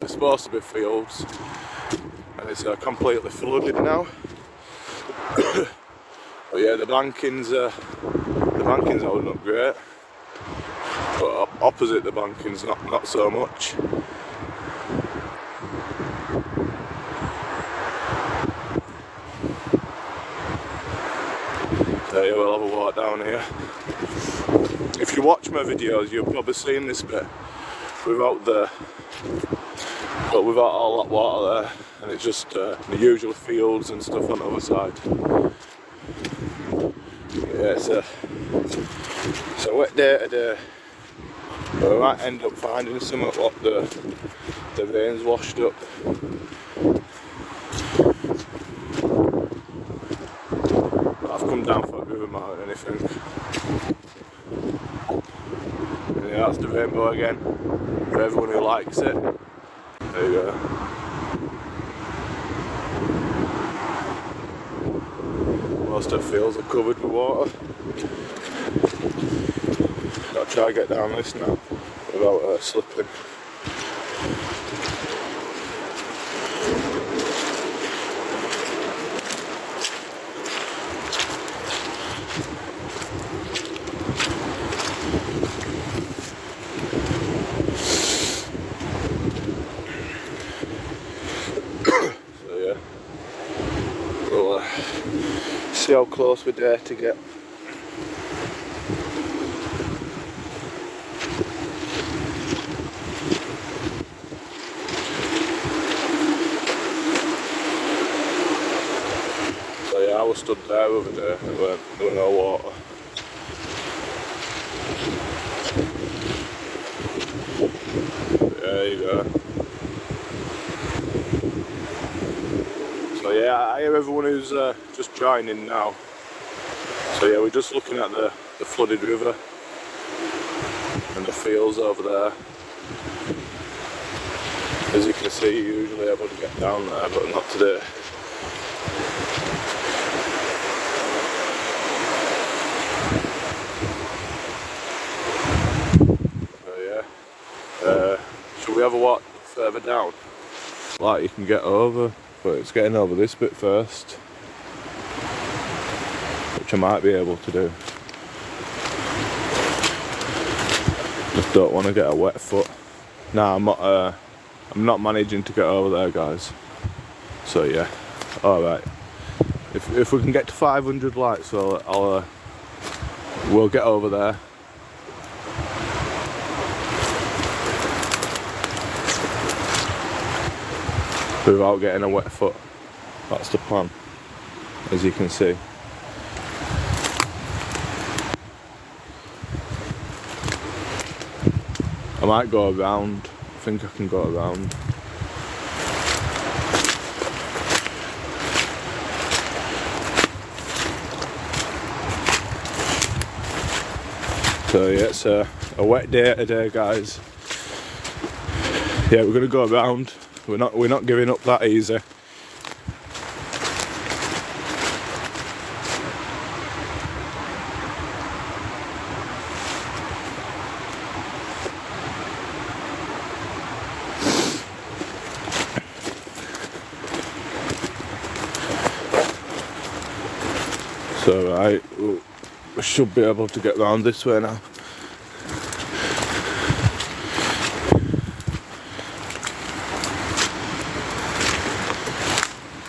they're supposed to be fields, and it's completely flooded now. But yeah, the banking's holding up great, but opposite the banking's not so much. So yeah, we'll have a walk down here. If you watch my videos, you've probably seen this bit without all that water there, and it's just the usual fields and stuff on the other side. Yeah, it's a wet day today. But we might end up finding something what the rain's washed up. I've come down for a river mountain, anything. And yeah, that's the rainbow again, for everyone who likes it. There you go. Most of the fields are covered with water. I'll try to get down this now without slipping. So yeah, we'll see how close we dare to get. I was stood there over there, there were no water. There you go. So yeah, I hear everyone who's just joining now. So yeah, we're just looking at the flooded river and the fields over there. As you can see, you're usually able to get down there, but not today. Should we have a walk further down? Like you can get over, but it's getting over this bit first, which I might be able to do. Just don't want to get a wet foot. Nah, I'm not managing to get over there, guys. So yeah, all right. If we can get to 500 likes, we'll get over there. Without getting a wet foot. That's the plan, as you can see. I might go around. I think I can go around. So yeah, it's a wet day today, guys. Yeah, we're gonna go around. We're not giving up that easy. So right, we should be able to get round this way now.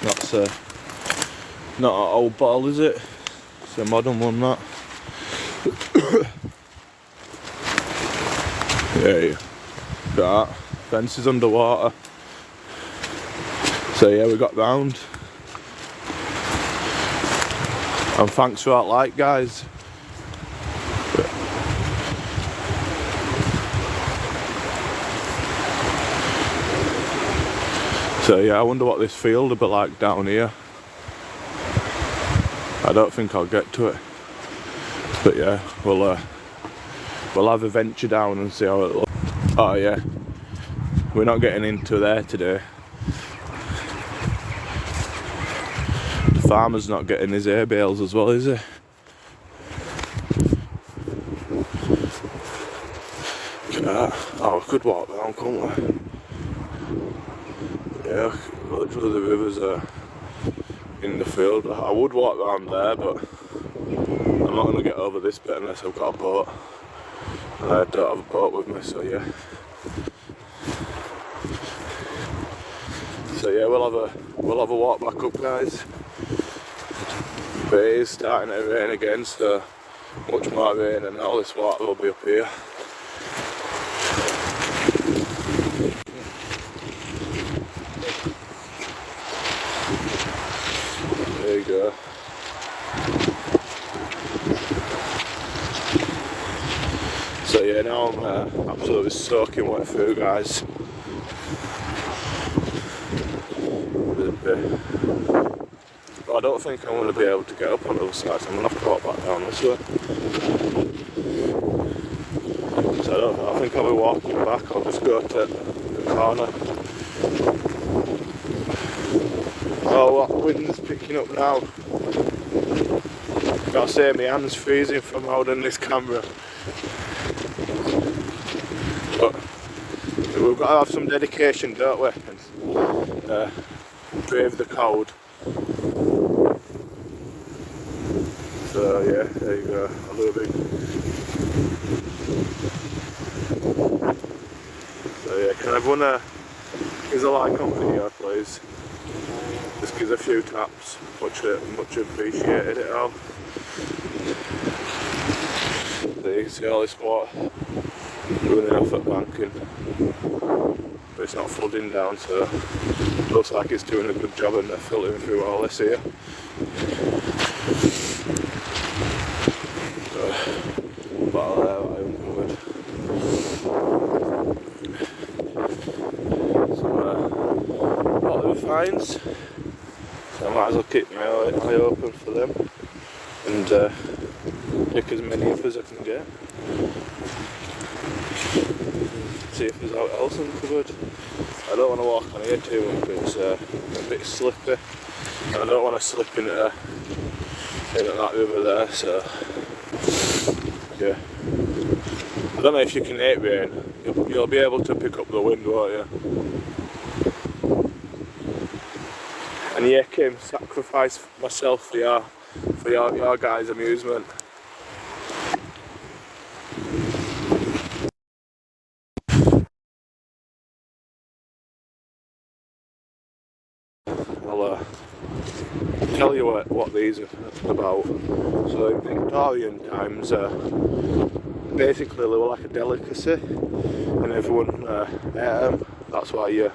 That's not an old bottle, is it? It's a modern one, that. Yeah, that fence is underwater. So yeah, we got round. And thanks for that like, guys. So yeah, I wonder what this field will be like down here. I don't think I'll get to it. But yeah, we'll have a venture down and see how it looks. Oh yeah, we're not getting into there today. The farmer's not getting his hay bales as well, is he? Oh, we could walk down, couldn't we? Yeah, literally the rivers are in the field. I would walk around there, but I'm not going to get over this bit unless I've got a boat. And I don't have a boat with me, so yeah. So yeah, we'll have a walk back up, guys. But it is starting to rain again, so much more rain and all this water will be up here. There you go. So yeah, now I'm absolutely soaking wet through, guys. But I don't think I'm going to be able to get up on the other side, so I'm going to have to walk back down this way. So I think I'll be walking back. I'll just go to the corner. Oh, what wind's picking up now. Gotta say, my hand's freezing from holding this camera. But we've got to have some dedication, don't we? And brave the cold. So yeah, there you go, a little bit. So yeah, can everyone give a like on video, please? Just give a few taps, much appreciated it all. There you can see all this water running off at banking, but it's not flooding down, so it looks like it's doing a good job and they're filtering through all this here. Bottle there I uncovered. Some bottle of finds, so I might as well keep my eye open for them and pick as many up as I can get. See if there's anything else uncovered. I don't want to walk on here too much, it's a bit slippy and I don't want to slip into that river there, so yeah. I don't know if you can hate rain, you'll be able to pick up the wind, won't you? And yeah, Kim, sacrifice myself for your guys' amusement. I'll tell you what these are about. So in Victorian times, basically they were like a delicacy and everyone ate them. That's why you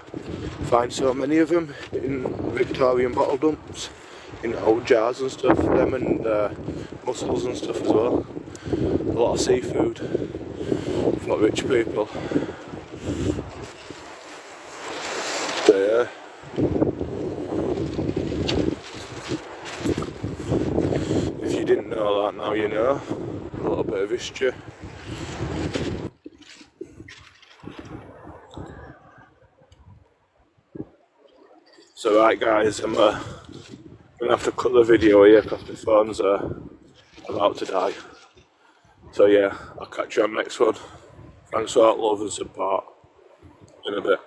find so many of them in Victorian bottle dumps, in old jars and stuff, them and mussels and stuff as well. A lot of seafood for rich people. So yeah. If you didn't know that, now you know. A little bit of history. So right guys, I'm gonna have to cut the video here because my phone's about to die. So yeah, I'll catch you on the next one. Thanks for that love and support. In a bit.